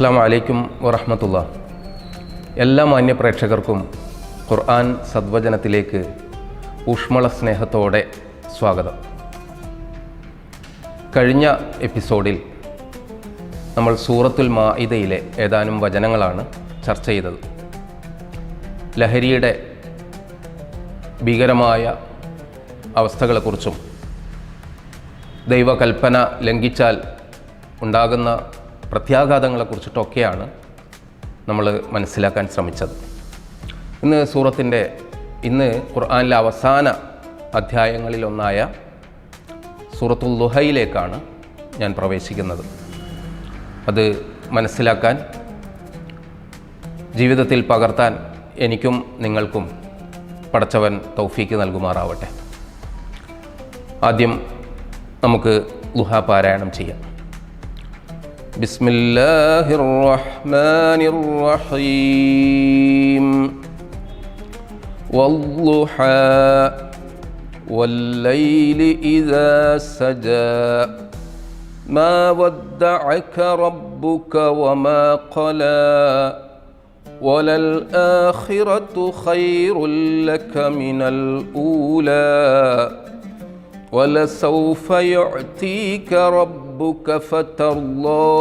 അസ്സലാമു അലൈക്കും വറഹ്മത്തുള്ളാഹി. എല്ലാ മാന്യ പ്രേക്ഷകർക്കും ഖുർആൻ സദ്വചനത്തിലേക്ക് ഊഷ്മള സ്നേഹത്തോടെ സ്വാഗതം. കഴിഞ്ഞ എപ്പിസോഡിൽ നമ്മൾ സൂറത്തുൽ മാഇദയിലെ ഏതാനും വചനങ്ങളാണ് ചർച്ച ചെയ്തത്. ലഹരിയുടെ ഭീകരമായ അവസ്ഥകളെക്കുറിച്ചും ദൈവകൽപ്പന ലംഘിച്ചാൽ ഉണ്ടാകുന്ന പ്രത്യാഘാതങ്ങളെക്കുറിച്ചിട്ടൊക്കെയാണ് നമ്മൾ മനസ്സിലാക്കാൻ ശ്രമിച്ചത്. ഇന്ന് ഖുർആനിലെ അവസാന അധ്യായങ്ങളിലൊന്നായ സൂറത്തുൽ ദുഹയിലേക്കാണ് ഞാൻ പ്രവേശിക്കുന്നത്. അത് മനസ്സിലാക്കാൻ, ജീവിതത്തിൽ പകർത്താൻ എനിക്കും നിങ്ങൾക്കും പടച്ചവൻ തൗഫീക്ക് നൽകുമാറാവട്ടെ. ആദ്യം നമുക്ക് ദുഹ പാരായണം ചെയ്യാം. ബിസ്മില്ലാഹിർ റഹ്മാനിർ റഹീം. വദ്ദുഹാ വല്ലൈലി ഇദാ സജാ മാ വദ്ദഅക റബ്ബുക വമാ ഖലാ വലൽ ആഖിറതു ഖൈറുൽ ലക മിനൽ ഊലാ وَلَسَوْفَ يُعْتِيكَ رَبُّكَ فَتَرْضَى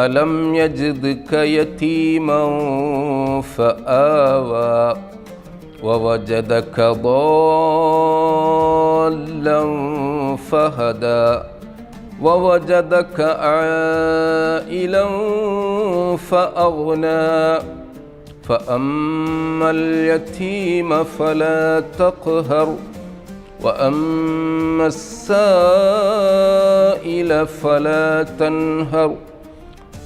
أَلَمْ يَجِدْكَ يَتِيمًا فَآوَى وَوَجَدَكَ ضَالًّا فَهَدَى وَوَجَدَكَ عَائِلًا فَأَغْنَى فَأَمَّا الْيَتِيمَ فَلَا تَقْهَرْ وَأَمَّا السَّائِلَ فَلَا تَنْهَرْ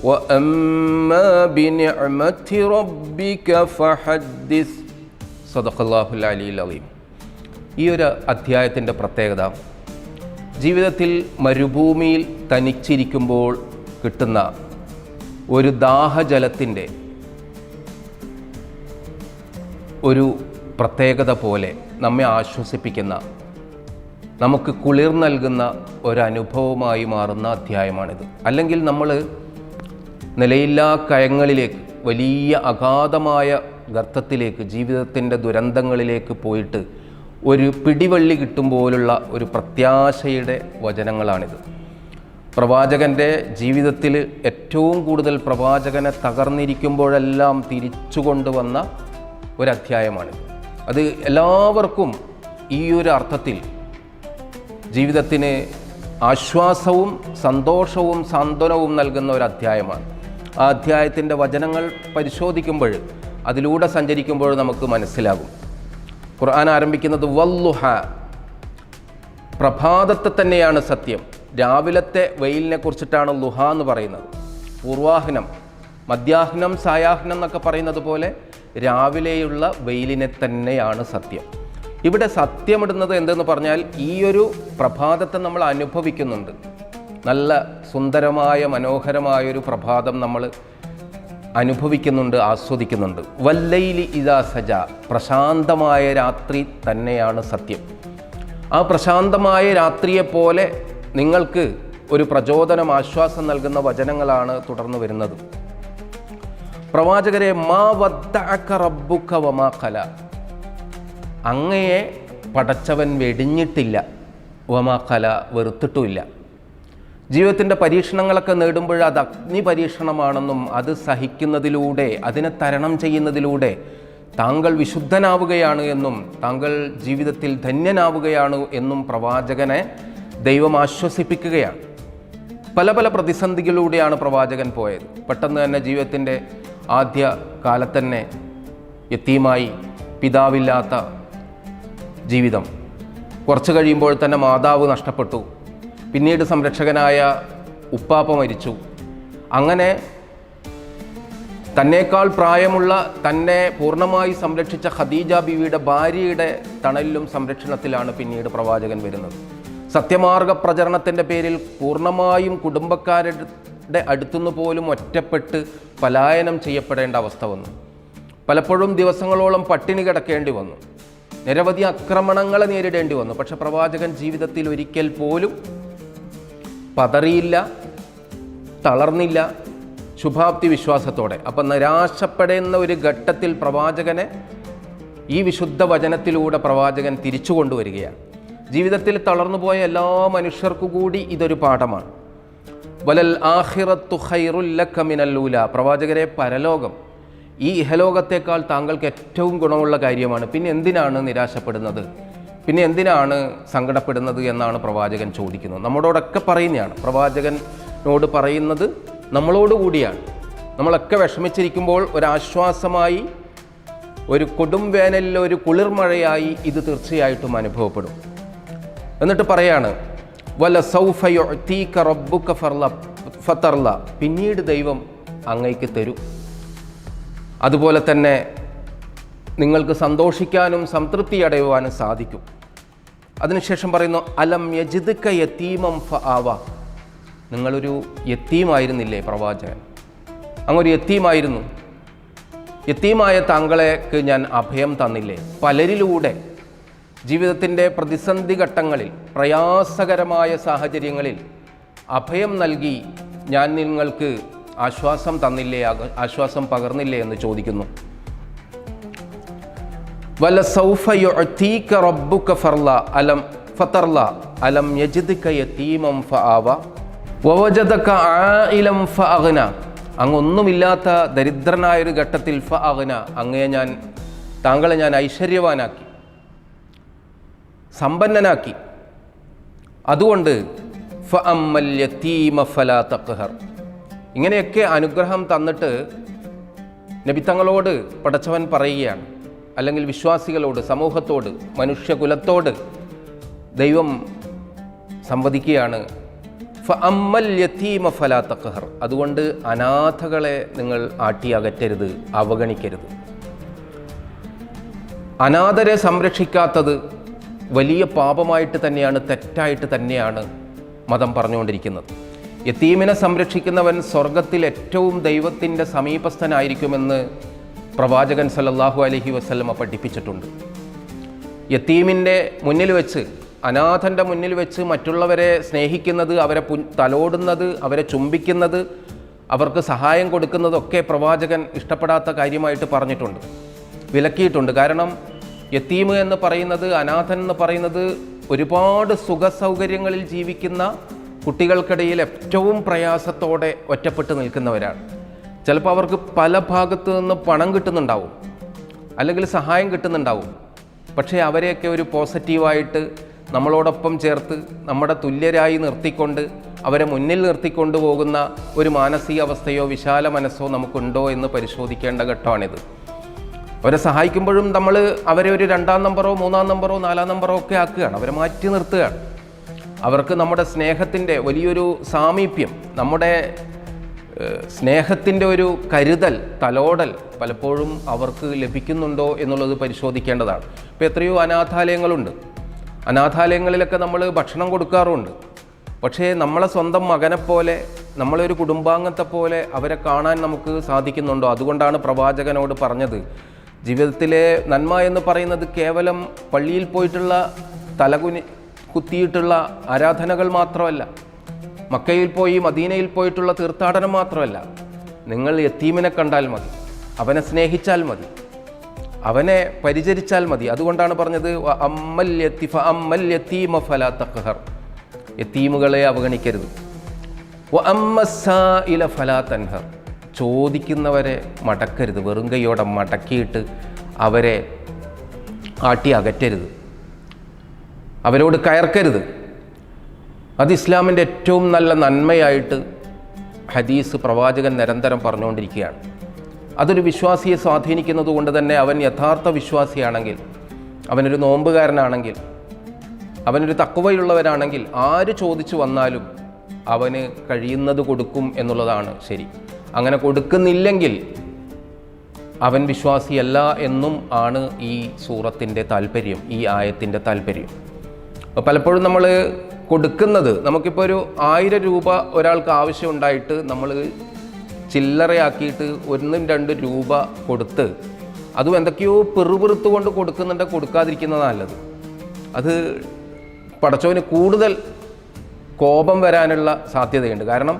وَأَمَّا بِنِعْمَةِ رَبِّكَ فَحَدِّثْ صدق الله العلي العظيم. ഈ ഒരു അധ്യായത്തിൻ്റെ പ്രത്യേകത, ജീവിതത്തിൽ മരുഭൂമിയിൽ തനിച്ചിരിക്കുമ്പോൾ കിട്ടുന്ന ഒരു ദാഹജലത്തിൻ്റെ ഒരു പ്രത്യേകത പോലെ നമ്മെ ആശ്വസിപ്പിക്കുന്ന, നമുക്ക് കുളിർ നൽകുന്ന ഒരനുഭവമായി മാറുന്ന അധ്യായമാണിത്. അല്ലെങ്കിൽ നമ്മൾ നിലയില്ലാ കയങ്ങളിലേക്ക്, വലിയ അഗാധമായ ഗർത്തത്തിലേക്ക്, ജീവിതത്തിൻ്റെ ദുരന്തങ്ങളിലേക്ക് പോയിട്ട് ഒരു പിടിവള്ളി കിട്ടുമ്പോലുള്ള ഒരു പ്രത്യാശയുടെ വചനങ്ങളാണിത്. പ്രവാചകൻ്റെ ജീവിതത്തിൽ ഏറ്റവും കൂടുതൽ പ്രവാചകനെ തകർന്നിരിക്കുമ്പോഴെല്ലാം തിരിച്ചു കൊണ്ടുവന്ന ഒരധ്യായമാണിത്. അത് എല്ലാവർക്കും ഈ ഒരു അർത്ഥത്തിൽ ജീവിതത്തിന് ആശ്വാസവും സന്തോഷവും സാന്ത്വനവും നൽകുന്ന ഒരു അധ്യായമാണ്. ആ അധ്യായത്തിൻ്റെ വചനങ്ങൾ പരിശോധിക്കുമ്പോൾ, അതിലൂടെ സഞ്ചരിക്കുമ്പോൾ നമുക്ക് മനസ്സിലാകും. ഖുർആൻ ആരംഭിക്കുന്നത് വല്ലുഹ, പ്രഭാതത്തെ തന്നെയാണ് സത്യം. രാവിലത്തെ വെയിലിനെ കുറിച്ചിട്ടാണ് ലുഹ എന്ന് പറയുന്നത്. പൂർവാഹ്നം, മധ്യാഹ്നം, സായാഹ്നം എന്നൊക്കെ പറയുന്നത് പോലെ രാവിലെയുള്ള വെയിലിനെ തന്നെയാണ് സത്യം. ഇവിടെ സത്യമിടുന്നത് എന്തെന്ന് പറഞ്ഞാൽ, ഈ ഒരു പ്രഭാതത്തെ നമ്മൾ അനുഭവിക്കുന്നുണ്ട്. നല്ല സുന്ദരമായ മനോഹരമായൊരു പ്രഭാതം നമ്മൾ അനുഭവിക്കുന്നുണ്ട്, ആസ്വദിക്കുന്നുണ്ട്. വല്ലൈലി ഇദാ സജ, പ്രശാന്തമായ രാത്രി തന്നെയാണ് സത്യം. ആ പ്രശാന്തമായ രാത്രിയെപ്പോലെ നിങ്ങൾക്ക് ഒരു പ്രചോദനം, ആശ്വാസം നൽകുന്ന വചനങ്ങളാണ് തുടർന്ന് വരുന്നത്. പ്രവാചകരെ, മാ വദ്ദഅക റബ്ബുക വമാ ഖലാ, അങ്ങയെ പടച്ചവൻ വെടിഞ്ഞിട്ടില്ല, വമാ ഖലാ, വെറുത്തിട്ടുമില്ല. ജീവിതത്തിൻ്റെ പരീക്ഷണങ്ങളൊക്കെ നേടുമ്പോൾ അത് അഗ്നി പരീക്ഷണമാണെന്നും അത് സഹിക്കുന്നതിലൂടെ, അതിനെ തരണം ചെയ്യുന്നതിലൂടെ താങ്കൾ വിശുദ്ധനാവുകയാണ് എന്നും താങ്കൾ ജീവിതത്തിൽ ധന്യനാവുകയാണ് എന്നും പ്രവാചകനെ ദൈവം ആശ്വസിപ്പിക്കുകയാണ്. പല പല പ്രതിസന്ധികളിലൂടെയാണ് പ്രവാചകൻ പോയത്. പെട്ടെന്ന് തന്നെ ജീവിതത്തിൻ്റെ ആദ്യ കാലത്തന്നെ യതീമായി, പിതാവില്ലാത്ത ജീവിതം. കുറച്ച് കഴിയുമ്പോൾ തന്നെ മാതാവ് നഷ്ടപ്പെട്ടു. പിന്നീട് സംരക്ഷകനായ ഉപ്പാപ്പ മരിച്ചു. അങ്ങനെ തന്നേക്കാൾ പ്രായമുള്ള, തന്നെ പൂർണ്ണമായി സംരക്ഷിച്ച ഖദീജ ബീവിയുടെ ഭാര്യയുടെ തണലിലും സംരക്ഷണത്തിലാണ് പിന്നീട് പ്രവാചകൻ വരുന്നത്. സത്യമാർഗ പ്രചരണത്തിൻ്റെ പേരിൽ പൂർണ്ണമായും കുടുംബക്കാരുടെ അടുത്തുനിന്ന് പോലും ഒറ്റപ്പെട്ട് പലായനം ചെയ്യപ്പെടേണ്ട അവസ്ഥ വന്നു. പലപ്പോഴും ദിവസങ്ങളോളം പട്ടിണി കിടക്കേണ്ടി വന്നു. നിരവധി ആക്രമണങ്ങളെ നേരിടേണ്ടി വന്നു. പക്ഷെ പ്രവാചകൻ ജീവിതത്തിൽ ഒരിക്കൽ പോലും പതറിയില്ല, തളർന്നില്ല, ശുഭാപ്തി വിശ്വാസത്തോടെ. അപ്പം നിരാശപ്പെടുന്ന ഒരു ഘട്ടത്തിൽ പ്രവാചകനെ ഈ വിശുദ്ധ വചനത്തിലൂടെ പ്രവാചകൻ തിരിച്ചു കൊണ്ടുവരികയാണ്. ജീവിതത്തിൽ തളർന്നുപോയ എല്ലാ മനുഷ്യർക്കു കൂടി ഇതൊരു പാഠമാണ്. വലൽ ആഖിറത്തു ഖൈറുൽ ലക മിനൽ ഊല, പ്രവാചകരെ പരലോകം ഈ ഇഹലോകത്തേക്കാൾ താങ്കൾക്ക് ഏറ്റവും ഗുണമുള്ള കാര്യമാണ്. പിന്നെ എന്തിനാണ് നിരാശപ്പെടുന്നത്, പിന്നെ എന്തിനാണ് സങ്കടപ്പെടുന്നത് എന്നാണ് പ്രവാചകൻ ചോദിക്കുന്നത്. നമ്മളോടൊക്കെ പറയുന്നതാണ്, പ്രവാചകനോട് പറയുന്നത് നമ്മളോട് കൂടിയാണ്. നമ്മളൊക്കെ വിഷമിച്ചിരിക്കുമ്പോൾ ഒരാശ്വാസമായി, ഒരു കൊടും വേനലിൽ ഒരു കുളിർമഴയായി ഇത് തീർച്ചയായിട്ടും അനുഭവപ്പെടും. എന്നിട്ട് പറയാണ് വല സൗഫ യുഅതീക റബ്ബുക ഫതർല, പിന്നീട് ദൈവം അങ്ങേക്ക് തരും. അതുപോലെ തന്നെ നിങ്ങൾക്ക് സന്തോഷിക്കാനും സംതൃപ്തി അടയുവാനും സാധിക്കും. അതിനുശേഷം പറയുന്നു അലം യജിദ്ക യതീമം ഫആവ, നിങ്ങളൊരു യത്തീമായിരുന്നില്ലേ പ്രവാചകൻ, അങ്ങൊരു യത്തീമായിരുന്നു. യത്തീമായ താങ്കളേക്ക് ഞാൻ അഭയം തന്നില്ലേ. പലരിലൂടെ ജീവിതത്തിൻ്റെ പ്രതിസന്ധി ഘട്ടങ്ങളിൽ, പ്രയാസകരമായ സാഹചര്യങ്ങളിൽ അഭയം നൽകി ഞാൻ നിങ്ങൾക്ക് ആശ്വാസം തന്നില്ലേ, ആശ്വാസം പകർന്നില്ലേ എന്ന് ചോദിക്കുന്നു. വല സൗഫ യുഅതീക റബ്ബുക ഫതർല അലം യജിദ്ക യതീമം ഫആവ വവജദക ആയിലം ഫഅഗ്ന, അങ്ങൊന്നുമില്ലാത്ത ദരിദ്രനായൊരു ഘട്ടത്തിൽ ഫഅഗ്ന, താങ്കളെ ഞാൻ ഐശ്വര്യവാനാക്കി, സമ്പന്നനാക്കി. അതുകൊണ്ട് ഫഅമ്മൽ യതീമ ഫലാ തഖ്ഹർ, ഇങ്ങനെയൊക്കെ അനുഗ്രഹം തന്നിട്ട് നബി തങ്ങളോട് പടച്ചവൻ പറയുകയാണ്, അല്ലെങ്കിൽ വിശ്വാസികളോട്, സമൂഹത്തോട്, മനുഷ്യകുലത്തോട് ദൈവം സംവദിക്കുകയാണ്, ഫഅമ്മൽ യതീമ ഫലാ തഖ്ഹർ, അതുകൊണ്ട് അനാഥകളെ നിങ്ങൾ ആട്ടി അകറ്റരുത്, അവഗണിക്കരുത്. അനാഥരെ സംരക്ഷിക്കാത്തത് വലിയ പാപമായിട്ട് തന്നെയാണ്, തെറ്റായിട്ട് തന്നെയാണ് മതം പറഞ്ഞുകൊണ്ടിരിക്കുന്നത്. യതീമിനെ സംരക്ഷിക്കുന്നവൻ സ്വർഗത്തിൽ ഏറ്റവും ദൈവത്തിൻ്റെ സമീപസ്ഥനായിരിക്കുമെന്ന് പ്രവാചകൻ സല്ലല്ലാഹു അലൈഹി വസല്ലമ പഠിപ്പിച്ചിട്ടുണ്ട്. യതീമിൻ്റെ മുന്നിൽ വെച്ച്, അനാഥൻ്റെ മുന്നിൽ വെച്ച് മറ്റുള്ളവരെ സ്നേഹിക്കുന്നത്, അവരെ തലോടുന്നത്, അവരെ ചുംബിക്കുന്നത്, അവർക്ക് സഹായം കൊടുക്കുന്നതൊക്കെ പ്രവാചകൻ ഇഷ്ടപ്പെടാത്ത കാര്യമായിട്ട് പറഞ്ഞിട്ടുണ്ട്, വിലക്കിയിട്ടുണ്ട്. കാരണം യതീം എന്ന് പറയുന്നത്, അനാഥൻ എന്ന് പറയുന്നത് ഒരുപാട് സുഖസൗകര്യങ്ങളിൽ ജീവിക്കുന്ന കുട്ടികൾക്കിടയിൽ ഏറ്റവും പ്രയാസത്തോടെ ഒറ്റപ്പെട്ട് നിൽക്കുന്നവരാണ്. ചിലപ്പോൾ അവർക്ക് പല ഭാഗത്തു നിന്ന് പണം കിട്ടുന്നുണ്ടാവും, അല്ലെങ്കിൽ സഹായം കിട്ടുന്നുണ്ടാവും. പക്ഷേ അവരെയൊക്കെ ഒരു പോസിറ്റീവായിട്ട് നമ്മളോടൊപ്പം ചേർത്ത്, നമ്മുടെ തുല്യരായി നിർത്തിക്കൊണ്ട്, അവരെ മുന്നിൽ നിർത്തിക്കൊണ്ടു പോകുന്ന ഒരു മാനസികാവസ്ഥയോ വിശാല മനസ്സോ നമുക്കുണ്ടോ എന്ന് പരിശോധിക്കേണ്ട ഘട്ടമാണിത്. അവരെ സഹായിക്കുമ്പോഴും നമ്മൾ അവരെ ഒരു 2ാം നമ്പറോ 3ാം നമ്പറോ 4ാം നമ്പറോ ഒക്കെ ആക്കുകയാണ്, അവരെ മാറ്റി നിർത്തുകയാണ്. അവർക്ക് നമ്മുടെ സ്നേഹത്തിൻ്റെ വലിയൊരു സാമീപ്യം, നമ്മുടെ സ്നേഹത്തിൻ്റെ ഒരു കരുതൽ, തലോടൽ പലപ്പോഴും അവർക്ക് ലഭിക്കുന്നുണ്ടോ എന്നുള്ളത് പരിശോധിക്കേണ്ടതാണ്. ഇപ്പോൾ എത്രയോ അനാഥാലയങ്ങളുണ്ട്, അനാഥാലയങ്ങളിലൊക്കെ നമ്മൾ ഭക്ഷണം കൊടുക്കാറുണ്ട്. പക്ഷേ നമ്മളെ സ്വന്തം മകനെപ്പോലെ, നമ്മളൊരു കുടുംബാംഗത്തെ പോലെ അവരെ കാണാൻ നമുക്ക് സാധിക്കുന്നുണ്ടോ? അതുകൊണ്ടാണ് പ്രവാചകനോട് പറഞ്ഞത്, ജീവിതത്തിലെ നന്മ എന്ന് പറയുന്നത് കേവലം പള്ളിയിൽ പോയിട്ടുള്ള കുത്തിയിട്ടുള്ള ആരാധനകൾ മാത്രമല്ല, മക്കയിൽ പോയി മദീനയിൽ പോയിട്ടുള്ള തീർത്ഥാടനം മാത്രമല്ല. നിങ്ങൾ യതീമിനെ കണ്ടാൽ മതി, അവനെ സ്നേഹിച്ചാൽ മതി, അവനെ പരിചരിച്ചാൽ മതി. അതുകൊണ്ടാണ് പറഞ്ഞത് അമ്മൽ യതീമ ഫലാ തഖ്ഹർ, യതീമുകളെ അവഗണിക്കരുത്. വഅമ്മസ്സായില ഫലാ തൻഹർ, ചോദിക്കുന്നവരെ മടക്കരുത്, വെറും കൈയോടെ മടക്കിയിട്ട് അവരെ ആട്ടി അകറ്റരുത്, അവരോട് കയർക്കരുത്. അത് ഇസ്ലാമിൻ്റെ ഏറ്റവും നല്ല നന്മയായിട്ട് ഹദീസ് പ്രവാചകൻ നിരന്തരം പറഞ്ഞുകൊണ്ടിരിക്കുകയാണ്. അതൊരു വിശ്വാസിയെ സ്വാധീനിക്കുന്നത് കൊണ്ട് തന്നെ അവൻ യഥാർത്ഥ വിശ്വാസിയാണെങ്കിൽ, അവനൊരു നോമ്പുകാരനാണെങ്കിൽ, അവനൊരു തഖ്വയുള്ളവനാണെങ്കിൽ, ആര് ചോദിച്ചു വന്നാലും അവന് കഴിയുന്നത് കൊടുക്കും എന്നുള്ളതാണ് ശരി. അങ്ങനെ കൊടുക്കുന്നില്ലെങ്കിൽ അവൻ വിശ്വാസിയല്ല എന്നും ആണ് ഈ സൂറത്തിൻ്റെ താല്പര്യം, ഈ ആയത്തിൻ്റെ താല്പര്യം. പലപ്പോഴും നമ്മൾ കൊടുക്കുന്നത്, നമുക്കിപ്പോൾ ഒരു 1000 രൂപ ഒരാൾക്ക് ആവശ്യമുണ്ടായിട്ട് നമ്മൾ ചില്ലറയാക്കിയിട്ട് 1-2 രൂപ കൊടുത്ത്, അതും എന്തൊക്കെയോ പെറുപെറുത്ത് കൊണ്ട് കൊടുക്കാതിരിക്കുന്നത് നല്ലത്. അത് പടച്ചവന് കൂടുതൽ കോപം വരാനുള്ള സാധ്യതയുണ്ട്. കാരണം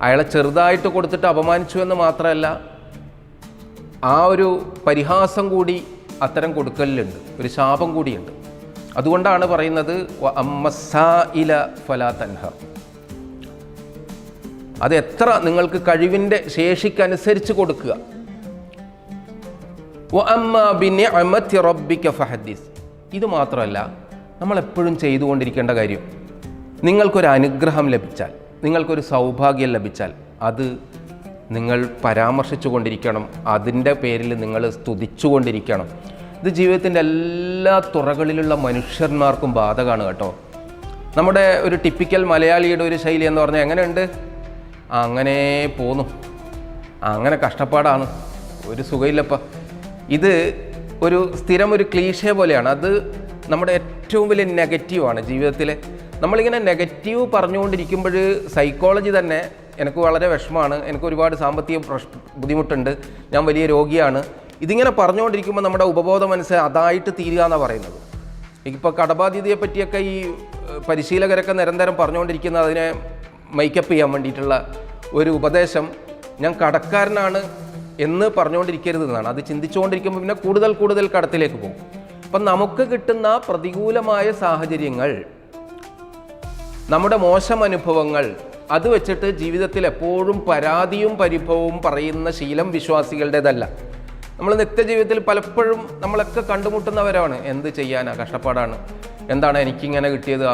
അയാളെ ചെറുതായിട്ട് കൊടുത്തിട്ട് അപമാനിച്ചു എന്ന് മാത്രമല്ല, ആ ഒരു പരിഹാസം കൂടി അത്തരം കൊടുക്കലിലുണ്ട്, ഒരു ശാപം കൂടിയുണ്ട്. അതുകൊണ്ടാണ് പറയുന്നത് അമ്മസായില ഫലാ തൻഹർ. അത് എത്ര നിങ്ങൾക്ക് കഴിവിൻ്റെ ശേഷിക്കനുസരിച്ച് കൊടുക്കുക. വഅമ്മാ ബിനിഅമതി റബ്ബിക ഫഹദ്ദിസ്. ഇത് മാത്രമല്ല, നമ്മളെപ്പോഴും ചെയ്തുകൊണ്ടിരിക്കേണ്ട കാര്യം, നിങ്ങൾക്കൊരു അനുഗ്രഹം ലഭിച്ചാൽ, നിങ്ങൾക്കൊരു സൗഭാഗ്യം ലഭിച്ചാൽ അത് നിങ്ങൾ പരാമർശിച്ചു കൊണ്ടിരിക്കണം, അതിൻ്റെ പേരിൽ നിങ്ങൾ സ്തുതിച്ചുകൊണ്ടിരിക്കണം. ഇത് ജീവിതത്തിൻ്റെ എല്ലാ തുറകളിലുള്ള മനുഷ്യന്മാർക്കും ബാധകമാണ് കേട്ടോ. നമ്മുടെ ഒരു ടിപ്പിക്കൽ മലയാളിയുടെ ഒരു ശൈലി എന്ന് പറഞ്ഞാൽ എങ്ങനെയുണ്ട്, അങ്ങനെ പോന്നു, അങ്ങനെ കഷ്ടപ്പാടാണ്, ഒരു സുഖമില്ലപ്പ. ഇത് ഒരു സ്ഥിരം ഒരു ക്ലീഷേ പോലെയാണ്. അത് നമ്മുടെ ഏറ്റവും വലിയ നെഗറ്റീവാണ് ജീവിതത്തിൽ. നമ്മളിങ്ങനെ നെഗറ്റീവ് പറഞ്ഞുകൊണ്ടിരിക്കുമ്പോൾ സൈക്കോളജി തന്നെ എനിക്ക് വളരെ വിഷമമാണ്, എനിക്ക് ഒരുപാട് സാമ്പത്തിക ബുദ്ധിമുട്ടുണ്ട്, ഞാൻ വലിയ രോഗിയാണ്, ഇതിങ്ങനെ പറഞ്ഞുകൊണ്ടിരിക്കുമ്പോൾ നമ്മുടെ ഉപബോധ മനസ്സ് അതായിട്ട് തീരുക എന്നാണ് പറയുന്നത്. ഇപ്പോൾ കടബാധ്യതയെ പറ്റിയൊക്കെ ഈ പരിശീലകരൊക്കെ നിരന്തരം പറഞ്ഞുകൊണ്ടിരിക്കുന്ന അതിനെ മേക്കപ്പ് ചെയ്യാൻ വേണ്ടിയിട്ടുള്ള ഒരു ഉപദേശം, ഞാൻ കടക്കാരനാണ് എന്ന് പറഞ്ഞുകൊണ്ടിരിക്കരുതെന്നാണ്. അത് ചിന്തിച്ചുകൊണ്ടിരിക്കുമ്പോൾ പിന്നെ കൂടുതൽ കടത്തിലേക്ക് പോകും. അപ്പം നമുക്ക് കിട്ടുന്ന പ്രതികൂലമായ സാഹചര്യങ്ങൾ, നമ്മുടെ മോശം അനുഭവങ്ങൾ, അത് വെച്ചിട്ട് ജീവിതത്തിൽ എപ്പോഴും പരാതിയും പരിഭവവും പറയുന്ന ശീലം വിശ്വാസികളുടേതല്ല. നമ്മൾ നിത്യജീവിതത്തിൽ പലപ്പോഴും നമ്മളൊക്കെ കണ്ടുമുട്ടുന്നവരാണ്. എന്ത് ചെയ്യാനാ, കഷ്ടപ്പാടാണ്, എന്താണ് എനിക്കിങ്ങനെ കിട്ടിയത്,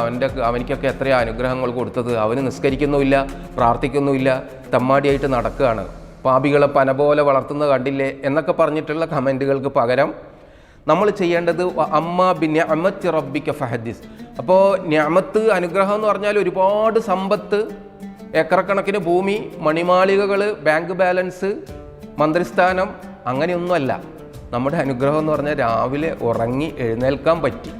അവനിക്കൊക്കെ എത്രയാ അനുഗ്രഹങ്ങൾ കൊടുത്തത്, അവന് നിസ്കരിക്കുന്നുമില്ല, പ്രാർത്ഥിക്കുന്നുമില്ല, തമ്മാടിയായിട്ട് നടക്കുകയാണ്, പാപികളെ പന പോലെ വളർത്തുന്നത് കണ്ടില്ലേ എന്നൊക്കെ പറഞ്ഞിട്ടുള്ള കമൻറ്റുകൾക്ക് പകരം നമ്മൾ ചെയ്യേണ്ടത് അമ്മാ ബിനിഅമതി റബ്ബിക ഫഹദ്ദിസ്. അപ്പോൾ നിഅമത്ത്, അനുഗ്രഹം എന്ന് പറഞ്ഞാൽ ഒരുപാട് സമ്പത്ത്, ഏക്കറക്കണക്കിന് ഭൂമി, മണിമാളികകൾ, ബാങ്ക് ബാലൻസ്, മന്ത്രിസ്ഥാനം, അങ്ങനെയൊന്നുമല്ല. നമ്മുടെ അനുഗ്രഹം എന്ന് പറഞ്ഞാൽ രാവിലെ ഉറങ്ങി എഴുന്നേൽക്കാൻ പറ്റി.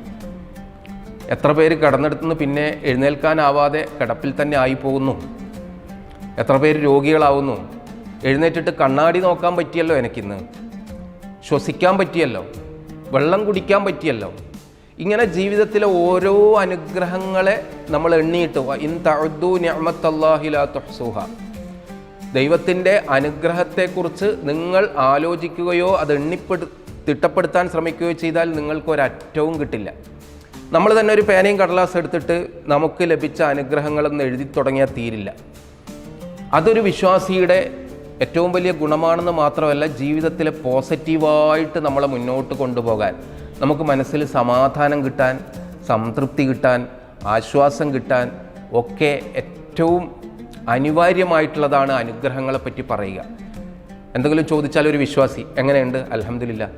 എത്ര പേര് കിടന്നെടുത്തുനിന്ന് പിന്നെ എഴുന്നേൽക്കാനാവാതെ കിടപ്പിൽ തന്നെ ആയിപ്പോകുന്നു, എത്ര പേര് രോഗികളാവുന്നു. എഴുന്നേറ്റിട്ട് കണ്ണാടി നോക്കാൻ പറ്റിയല്ലോ എനിക്കിന്ന്, ശ്വസിക്കാൻ പറ്റിയല്ലോ, വെള്ളം കുടിക്കാൻ പറ്റിയല്ലോ. ഇങ്ങനെ ജീവിതത്തിലെ ഓരോ അനുഗ്രഹങ്ങളെ നമ്മൾ എണ്ണിയിട്ട് ഇൻ തഅദ്ദു നിഅമത്തല്ലാഹി ലാ തുഹ്സുഹ, ദൈവത്തിൻ്റെ അനുഗ്രഹത്തെക്കുറിച്ച് നിങ്ങൾ ആലോചിക്കുകയോ അത് തിട്ടപ്പെടുത്താൻ ശ്രമിക്കുകയോ ചെയ്താൽ നിങ്ങൾക്കൊരറ്റവും കിട്ടില്ല. നമ്മൾ തന്നെ ഒരു പേനയും കടലാസ് എടുത്തിട്ട് നമുക്ക് ലഭിച്ച അനുഗ്രഹങ്ങളെന്ന് എഴുതി തുടങ്ങിയാൽ തീരില്ല. അതൊരു വിശ്വാസിയുടെ ഏറ്റവും വലിയ ഗുണമാണെന്ന് മാത്രമല്ല, ജീവിതത്തിലെ പോസിറ്റീവായിട്ട് നമ്മളെ മുന്നോട്ട് കൊണ്ടുപോകാൻ, നമുക്ക് മനസ്സിൽ സമാധാനം കിട്ടാൻ, സംതൃപ്തി കിട്ടാൻ, ആശ്വാസം കിട്ടാൻ ഒക്കെ ഏറ്റവും അനിവാര്യമായിട്ടുള്ളതാണ് അനുഗ്രഹങ്ങളെപ്പറ്റി പറയുക. എന്തെങ്കിലും ചോദിച്ചാൽ ഒരു വിശ്വാസി എങ്ങനെയുണ്ട്, അൽഹംദുലില്ലാ,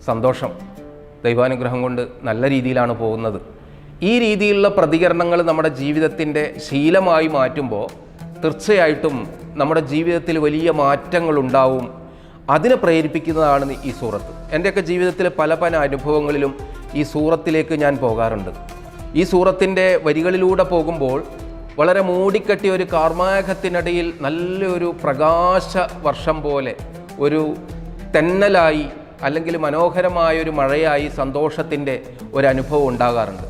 സന്തോഷം, ദൈവാനുഗ്രഹം കൊണ്ട് നല്ല രീതിയിലാണ് പോകുന്നത്. ഈ രീതിയിലുള്ള പ്രതികരണങ്ങൾ നമ്മുടെ ജീവിതത്തിൻ്റെ ശീലമായി മാറ്റുമ്പോൾ തീർച്ചയായിട്ടും നമ്മുടെ ജീവിതത്തിൽ വലിയ മാറ്റങ്ങളുണ്ടാവും. അതിനെ പ്രേരിപ്പിക്കുന്നതാണ് ഈ സൂറത്ത്. എൻ്റെയൊക്കെ ജീവിതത്തിലെ പല അനുഭവങ്ങളിലും ഈ സൂറത്തിലേക്ക് ഞാൻ പോകാറുണ്ട്. ഈ സൂറത്തിൻ്റെ വരികളിലൂടെ പോകുമ്പോൾ വളരെ മൂടിക്കെട്ടിയ ഒരു കാർമേഘത്തിനിടയിൽ നല്ലൊരു പ്രകാശ വർഷം പോലെ ഒരു തെന്നലായി അല്ലെങ്കിൽ മനോഹരമായൊരു മഴയായി സന്തോഷത്തിൻ്റെ ഒരനുഭവം ഉണ്ടാകാറുണ്ട്.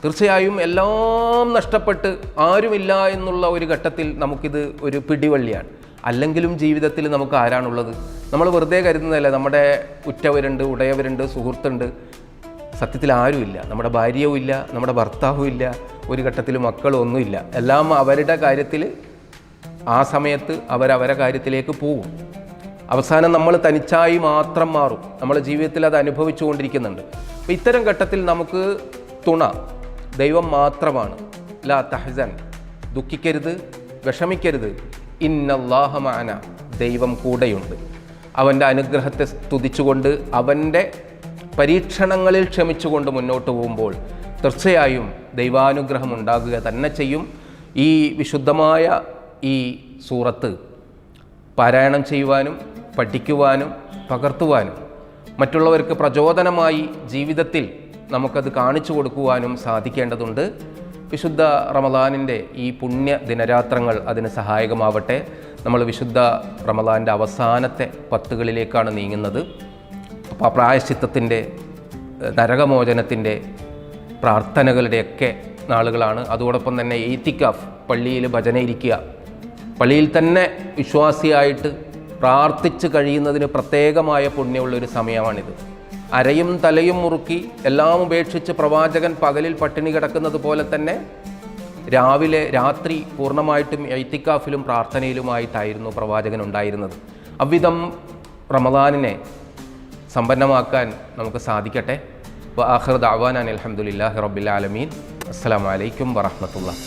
തീർച്ചയായും എല്ലാം നഷ്ടപ്പെട്ട് ആരുമില്ല എന്നുള്ള ഒരു ഘട്ടത്തിൽ നമുക്കിത് ഒരു പിടിവള്ളിയാണ്. അല്ലെങ്കിലും ജീവിതത്തിൽ നമുക്ക് ആരാണുള്ളത്? നമ്മൾ വെറുതെ കരുതുന്നതല്ല, നമ്മുടെ ഉറ്റവരുണ്ട്, ഉടയവരുണ്ട്, സുഹൃത്തുണ്ട്. സത്യത്തിൽ ആരുമില്ല. നമ്മുടെ ഭാര്യയും ഇല്ല, നമ്മുടെ ഭർത്താവും ഇല്ല, ഒരു ഘട്ടത്തിൽ മക്കളും ഒന്നുമില്ല. എല്ലാം അവരുടെ കാര്യത്തിൽ ആ സമയത്ത് അവരവരുടെ കാര്യത്തിലേക്ക് പോകും. അവസാനം നമ്മൾ തനിച്ചായി മാത്രം മാറും. നമ്മുടെ ജീവിതത്തിൽ അത് അനുഭവിച്ചു കൊണ്ടിരിക്കുന്നുണ്ട്. അപ്പോൾ ഇത്തരം ഘട്ടത്തിൽ നമുക്ക് തുണ ദൈവം മാത്രമാണ്. ലാ തഹ്സൻ, ദുഃഖിക്കരുത്, വിഷമിക്കരുത്. ഇന്നല്ലാഹ മഅന, ദൈവം കൂടെയുണ്ട്. അവൻ്റെ അനുഗ്രഹത്തെ സ്തുതിച്ചുകൊണ്ട്, അവൻ്റെ പരീക്ഷണങ്ങളിൽ ക്ഷമിച്ചുകൊണ്ട് മുന്നോട്ട് പോകുമ്പോൾ തീർച്ചയായും ദൈവാനുഗ്രഹം ഉണ്ടാകുക തന്നെ ചെയ്യും. ഈ വിശുദ്ധമായ ഈ സൂറത്ത് പാരായണം ചെയ്യുവാനും പഠിക്കുവാനും പകർത്തുവാനും മറ്റുള്ളവർക്ക് പ്രചോദനമായി ജീവിതത്തിൽ നമുക്കത് കാണിച്ചു കൊടുക്കുവാനും സാധിക്കേണ്ടതുണ്ട്. വിശുദ്ധ റമദാനിൻ്റെ ഈ പുണ്യ ദിനരാത്രങ്ങൾ അതിന് സഹായകമാവട്ടെ. നമ്മൾ വിശുദ്ധ റമദാൻ്റെ അവസാനത്തെ 10കളിലേക്കാണ് നീങ്ങുന്നത്. അപ്പോൾ പ്രായശ്ചിത്തത്തിൻ്റെ, നരകമോചനത്തിൻ്റെ, പ്രാർത്ഥനകളുടെയൊക്കെ നാളുകളാണ്. അതോടൊപ്പം തന്നെ ഈത്തിക്കാഫ്, പള്ളിയിൽ ഭജന ഇരിക്കുക, പള്ളിയിൽ തന്നെ വിശ്വാസിയായിട്ട് പ്രാർത്ഥിച്ച് കഴിയുന്നതിന് പ്രത്യേകമായ പുണ്യമുള്ളൊരു സമയമാണിത്. അരയും തലയും മുറുക്കി എല്ലാം ഉപേക്ഷിച്ച് പ്രവാചകൻ പകലിൽ പട്ടിണി കിടക്കുന്നത് പോലെ തന്നെ രാത്രി പൂർണ്ണമായിട്ടും ഇഅ്തികാഫിലും പ്രാർത്ഥനയിലുമായിട്ടായിരുന്നു പ്രവാചകൻ ഉണ്ടായിരുന്നത്. അவ்விധം റമദാനിനെ സമ്പന്നമാക്കാൻ നമുക്ക് സാധിക്കട്ടെ. വആഖിറു ദഅ്വാനാ അൽഹംദുലില്ലാഹി റബ്ബിൽ ആലമീൻ. അസ്സലാമു അലൈക്കും വറഹ്മത്തുള്ളാഹി.